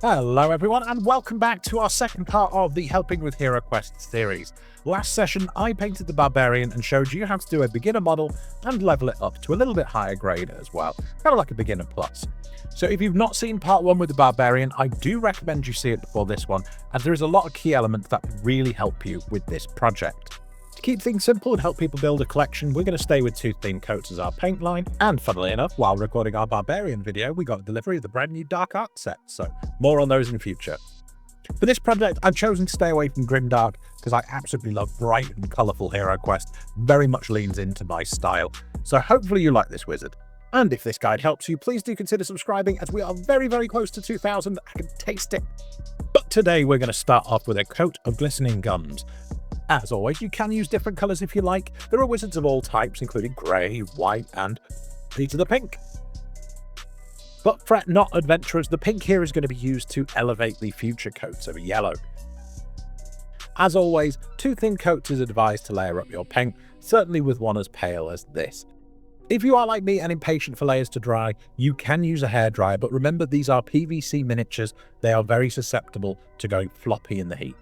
Hello everyone, and welcome back to our second part of the Helping with Heroquest series. Last session I painted the Barbarian and showed you how to do a beginner model and level it up to a little bit higher grade as well, kind of like a beginner plus. So if you've not seen part 1 with the Barbarian, I do recommend you see it before this one, as there is a lot of key elements that really help you with this project. To keep things simple and help people build a collection, we're going to stay with 2 theme coats as our paint line, and funnily enough, while recording our Barbarian video, we got delivery of the brand new Dark Art set, so more on those in the future. For this project, I've chosen to stay away from Grimdark because I absolutely love bright and colourful HeroQuest, very much leans into my style, so hopefully you like this wizard. And if this guide helps you, please do consider subscribing as we are very, very close to 2,000, I can taste it. But today we're going to start off with a coat of glistening gums. As always, you can use different colours if you like. There are wizards of all types, including grey, white, and Peter the Pink. But fret not, adventurers, the pink here is going to be used to elevate the future coats of yellow. As always, 2 thin coats is advised to layer up your paint, certainly with one as pale as this. If you are like me and impatient for layers to dry, you can use a hairdryer, but remember these are PVC miniatures, they are very susceptible to going floppy in the heat.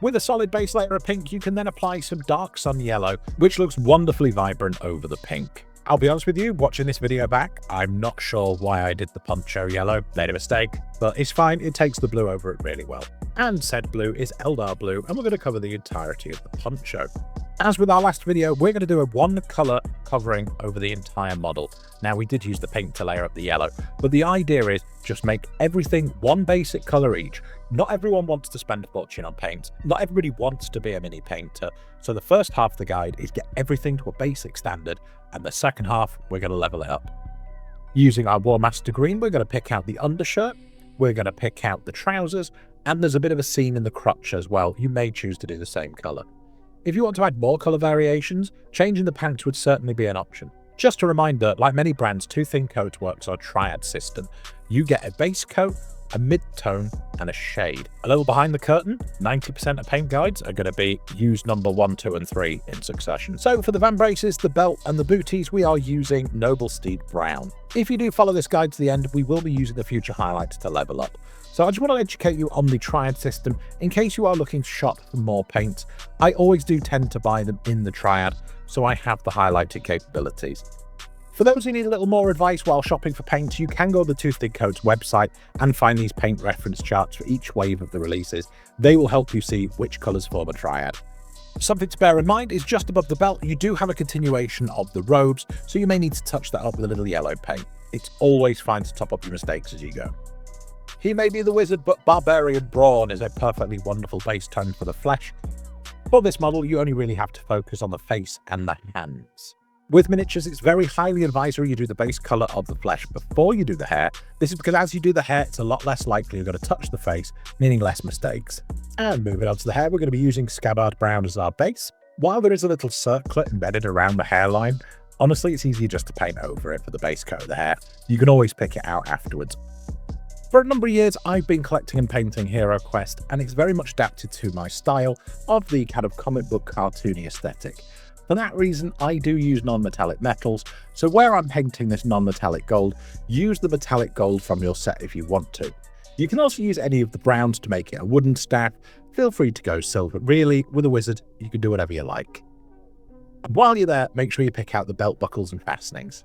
With a solid base layer of pink, you can then apply some dark sun yellow, which looks wonderfully vibrant over the pink. I'll be honest with you, watching this video back, I'm not sure why I did the poncho yellow, made a mistake, but it's fine, it takes the blue over it really well. And said blue is Eldar blue, and we're going to cover the entirety of the poncho. As with our last video, we're going to do a 1 colour covering over the entire model. Now, we did use the pink to layer up the yellow, but the idea is just make everything 1 basic colour each. Not everyone wants to spend a fortune on paints. Not everybody wants to be a mini painter. So the first half of the guide is get everything to a basic standard, and the second half, we're going to level it up. Using our War Master green, we're going to pick out the undershirt, we're going to pick out the trousers, and there's a bit of a seam in the crotch as well. You may choose to do the same colour. If you want to add more colour variations, changing the pants would certainly be an option. Just a reminder, like many brands, 2 thin coats works on a triad system. You get a base coat, a mid-tone, and a shade. A little behind the curtain, 90% of paint guides are going to be use number 1, 2, and 3 in succession. So for the Vambraces, the belt, and the booties, we are using Noble Steed Brawn. If you do follow this guide to the end, we will be using the future highlights to level up. So I just want to educate you on the triad system in case you are looking to shop for more paints. I always do tend to buy them in the triad, so I have the highlighted capabilities. For those who need a little more advice while shopping for paints, you can go to the 2 Thin Coats website and find these paint reference charts for each wave of the releases. They will help you see which colours form a triad. Something to bear in mind is just above the belt, you do have a continuation of the robes, so you may need to touch that up with a little yellow paint. It's always fine to top up your mistakes as you go. He may be the wizard, but Barbarian Brawn is a perfectly wonderful base tone for the flesh. For this model, you only really have to focus on the face and the hands. With miniatures, it's very highly advisory you do the base colour of the flesh before you do the hair. This is because as you do the hair, it's a lot less likely you're going to touch the face, meaning less mistakes. And moving on to the hair, we're going to be using Scabbard Brown as our base. While there is a little circlet embedded around the hairline, honestly, it's easier just to paint over it for the base coat of the hair. You can always pick it out afterwards. For a number of years, I've been collecting and painting HeroQuest, and it's very much adapted to my style of the kind of comic book cartoony aesthetic. For that reason, I do use non-metallic metals, so where I'm painting this non-metallic gold, use the metallic gold from your set if you want to. You can also use any of the browns to make it a wooden staff. Feel free to go silver. Really, with a wizard, you can do whatever you like. And while you're there, make sure you pick out the belt buckles and fastenings.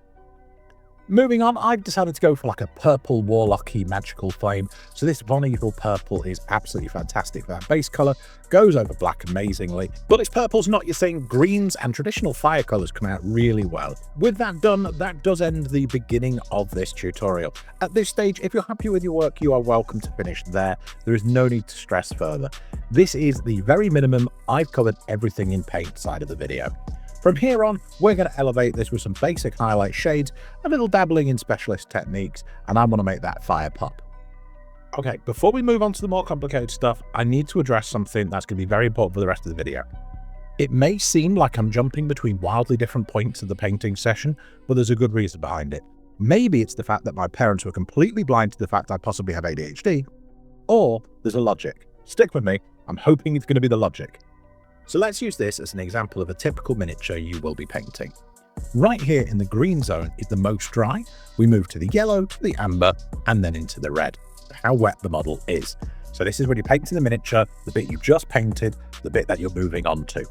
Moving on, I've decided to go for like a purple warlocky magical flame. So this Von Evil purple is absolutely fantastic for that base colour, goes over black amazingly, but its purple's not your thing. Greens and traditional fire colours come out really well. With that done, that does end the beginning of this tutorial. At this stage, if you're happy with your work, you are welcome to finish there. There is no need to stress further. This is the very minimum. I've covered everything in paint side of the video. From here on, we're going to elevate this with some basic highlight shades, a little dabbling in specialist techniques, and I want to make that fire pop. Okay, before we move on to the more complicated stuff, I need to address something that's going to be very important for the rest of the video. It may seem like I'm jumping between wildly different points of the painting session, but there's a good reason behind it. Maybe it's the fact that my parents were completely blind to the fact I possibly have ADHD, or there's a logic. Stick with me, I'm hoping it's going to be the logic. So let's use this as an example of a typical miniature you will be painting. Right here in the green zone is the most dry. We move to the yellow, to the amber, and then into the red. how wet the model is. So this is when you're painting the miniature, the bit you just painted, the bit that you're moving on to.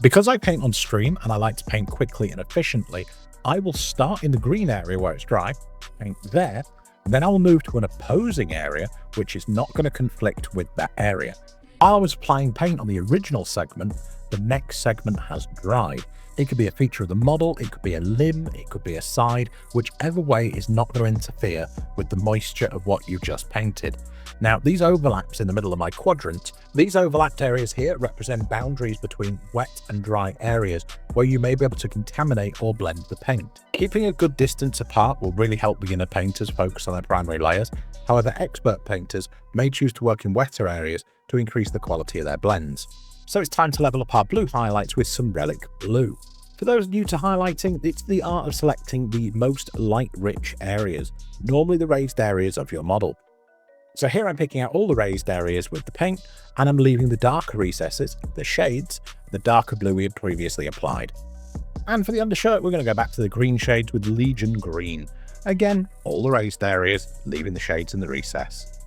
Because I paint on stream and I like to paint quickly and efficiently, I will start in the green area where it's dry, paint there, then I will move to an opposing area which is not going to conflict with that area. While I was applying paint on the original segment, the next segment has dried. It could be a feature of the model, it could be a limb, it could be a side, whichever way is not going to interfere with the moisture of what you just painted. Now, these overlaps in the middle of my quadrant, these overlapped areas here represent boundaries between wet and dry areas where you may be able to contaminate or blend the paint. Keeping a good distance apart will really help beginner painters focus on their primary layers. However, expert painters may choose to work in wetter areas to increase the quality of their blends. So it's time to level up our blue highlights with some Relic blue. For those new to highlighting, it's the art of selecting the most light-rich areas, normally the raised areas of your model. So here I'm picking out all the raised areas with the paint, and I'm leaving the darker recesses, the shades, the darker blue we had previously applied. And for the undershirt, we're going to go back to the green shades with Legion Green. Again, all the raised areas, leaving the shades in the recess.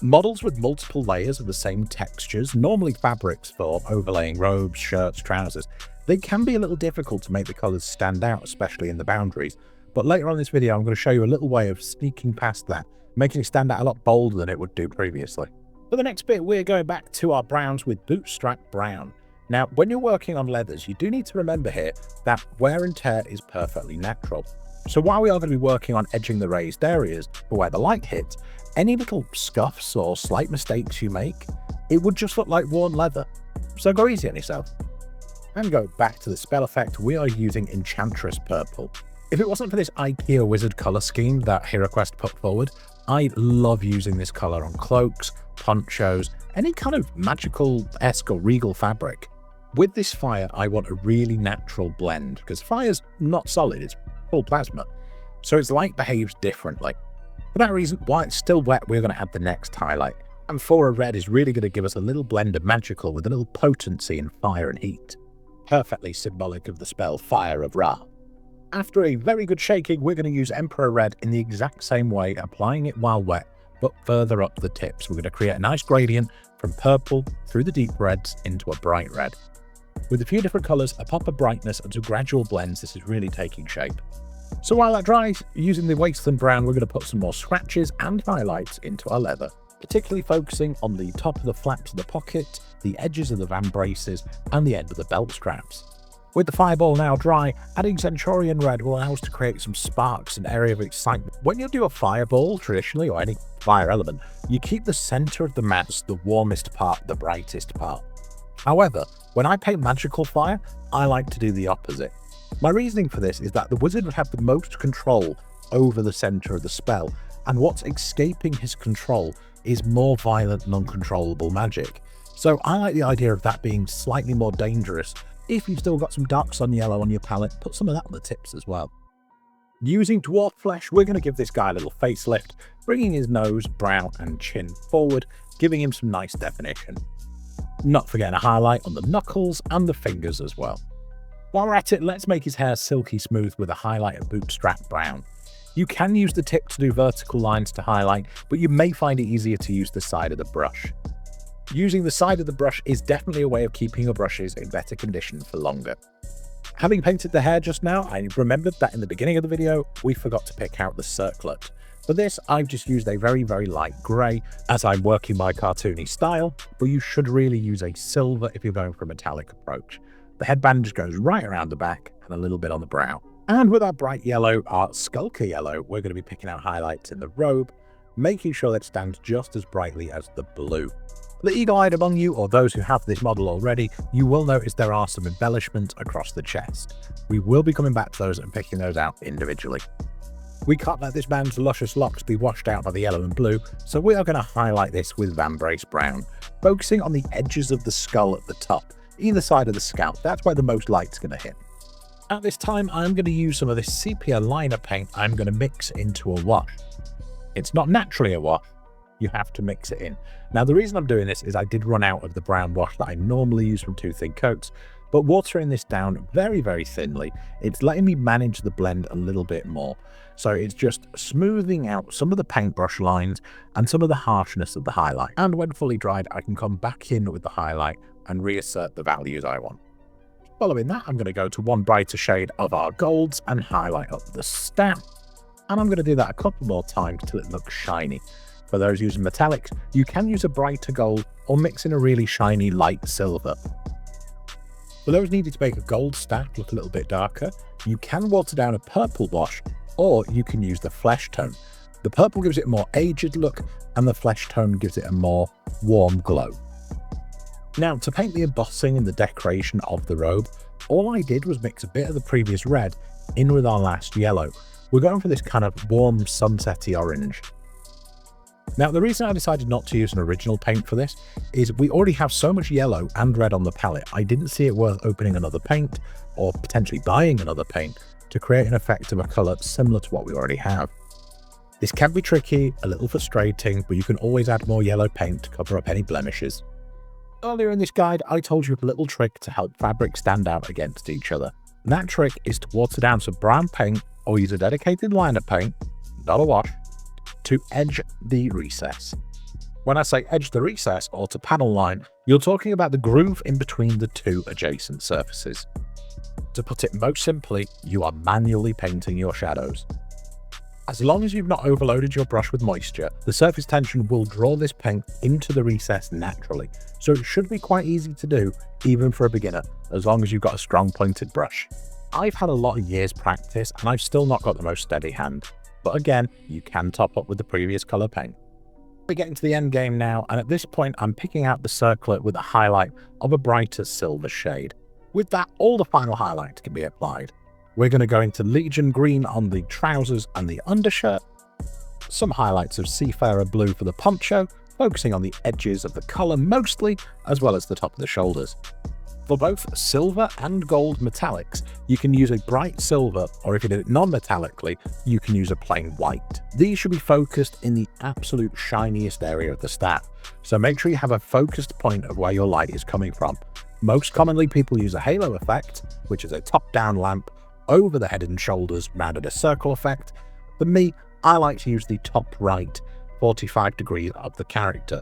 Models with multiple layers of the same textures, normally fabrics for overlaying robes, shirts, trousers, they can be a little difficult to make the colours stand out, especially in the boundaries. But later on in this video, I'm going to show you a little way of sneaking past that, making it stand out a lot bolder than it would do previously. For the next bit, we're going back to our browns with Bootstrap Brown. Now, when you're working on leathers, you do need to remember here that wear and tear is perfectly natural. So while we are going to be working on edging the raised areas for where the light hits, any little scuffs or slight mistakes you make, it would just look like worn leather. So go easy on yourself. And go back to the spell effect, we are using Enchantress Purple. If it wasn't for this IKEA wizard colour scheme that HeroQuest put forward, I love using this colour on cloaks, ponchos, any kind of magical-esque or regal fabric. With this fire, I want a really natural blend, because fire's not solid, it's full plasma, so its light behaves differently. For that reason, while it's still wet, we're going to add the next highlight. Amphora Red is really going to give us a little blend of magical with a little potency in fire and heat. Perfectly symbolic of the spell Fire of Ra. After a very good shaking, we're going to use Emperor Red in the exact same way, applying it while wet, but further up the tips. We're going to create a nice gradient from purple through the deep reds into a bright red. With a few different colours, a pop of brightness and some gradual blends, this is really taking shape. So while that dries, using the Wasteland Brown, we're going to put some more scratches and highlights into our leather, particularly focusing on the top of the flaps of the pocket, the edges of the Vambraces, and the end of the belt straps. With the fireball now dry, adding Centurion Red will allow us to create some sparks, an area of excitement. When you do a fireball, traditionally, or any fire element, you keep the centre of the mass the warmest part, the brightest part. However, when I paint magical fire, I like to do the opposite. My reasoning for this is that the wizard would have the most control over the centre of the spell, and what's escaping his control is more violent and uncontrollable magic. So I like the idea of that being slightly more dangerous. If you've still got some dark sun yellow on your palette, put some of that on the tips as well. Using dwarf flesh, we're going to give this guy a little facelift, bringing his nose, brow and chin forward, giving him some nice definition. Not forgetting a highlight on the knuckles and the fingers as well. While we're at it, let's make his hair silky smooth with a highlight of Bootstrap Brown. You can use the tip to do vertical lines to highlight, but you may find it easier to use the side of the brush. Using the side of the brush is definitely a way of keeping your brushes in better condition for longer. Having painted the hair just now, I remembered that in the beginning of the video, we forgot to pick out the circlet. For this, I've just used a very, very light grey, as I'm working my cartoony style, but you should really use a silver if you're going for a metallic approach. The headband just goes right around the back and a little bit on the brow. And with our bright yellow, our Skulker yellow, we're going to be picking out highlights in the robe, making sure that it stands just as brightly as the blue. For the eagle-eyed among you, or those who have this model already, you will notice there are some embellishments across the chest. We will be coming back to those and picking those out individually. We can't let this man's luscious locks be washed out by the yellow and blue, so we are going to highlight this with Vambrace Brown, focusing on the edges of the skull at the top, either side of the scalp. That's where the most light's going to hit. At this time, I'm going to use some of this sepia liner paint I'm going to mix into a wash. It's not naturally a wash, you have to mix it in. Now, the reason I'm doing this is I did run out of the brown wash that I normally use from Two Thin Coats, but watering this down very, very thinly, it's letting me manage the blend a little bit more. So it's just smoothing out some of the paintbrush lines and some of the harshness of the highlight. And when fully dried, I can come back in with the highlight and reassert the values I want. Following that, I'm going to go to one brighter shade of our golds and highlight up the stat. And I'm going to do that a couple more times till it looks shiny. For those using metallics, you can use a brighter gold or mix in a really shiny light silver. For those needing to make a gold stack look a little bit darker, you can water down a purple wash, or you can use the flesh tone. The purple gives it a more aged look, and the flesh tone gives it a more warm glow. Now, to paint the embossing and the decoration of the robe, all I did was mix a bit of the previous red in with our last yellow. We're going for this kind of warm sunsetty orange. Now, the reason I decided not to use an original paint for this is we already have so much yellow and red on the palette, I didn't see it worth opening another paint or potentially buying another paint to create an effect of a colour similar to what we already have. This can be tricky, a little frustrating, but you can always add more yellow paint to cover up any blemishes. Earlier in this guide, I told you a little trick to help fabrics stand out against each other. And that trick is to water down some brown paint or use a dedicated line of paint, not a wash, to edge the recess. When I say edge the recess or to panel line, you're talking about the groove in between the two adjacent surfaces. To put it most simply, you are manually painting your shadows. As long as you've not overloaded your brush with moisture, the surface tension will draw this paint into the recess naturally, so it should be quite easy to do even for a beginner, as long as you've got a strong pointed brush. I've had a lot of years practice and I've still not got the most steady hand, but again, you can top up with the previous colour paint. We're getting to the end game now, and at this point I'm picking out the circlet with a highlight of a brighter silver shade. With that, all the final highlight can be applied. We're going to go into Legion green on the trousers and the undershirt, some highlights of Seafarer blue for the poncho, focusing on the edges of the collar mostly, as well as the top of the shoulders. For both silver and gold metallics, you can use a bright silver, or if you did it non-metallically, you can use a plain white. These should be focused in the absolute shiniest area of the staff, so make sure you have a focused point of where your light is coming from. Most commonly, people use a halo effect, which is a top-down lamp over the head and shoulders rounded a circle effect. For me, I like to use the top right 45 degrees of the character.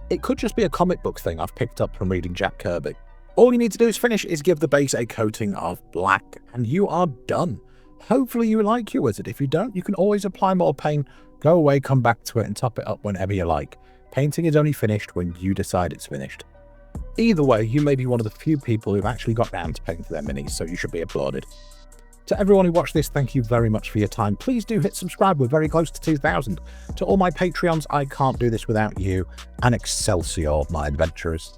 It could just be a comic book thing I've picked up from reading Jack Kirby. All you need to do is finish is give the base a coating of black, and you are done. Hopefully you like your wizard. If you don't, you can always apply more paint, go away, come back to it, and top it up whenever you like. Painting is only finished when you decide it's finished. Either way, you may be one of the few people who've actually got round to painting their minis, so you should be applauded. To everyone who watched this, thank you very much for your time. Please do hit subscribe, we're very close to 2,000. To all my Patreons, I can't do this without you, and Excelsior, my adventurers.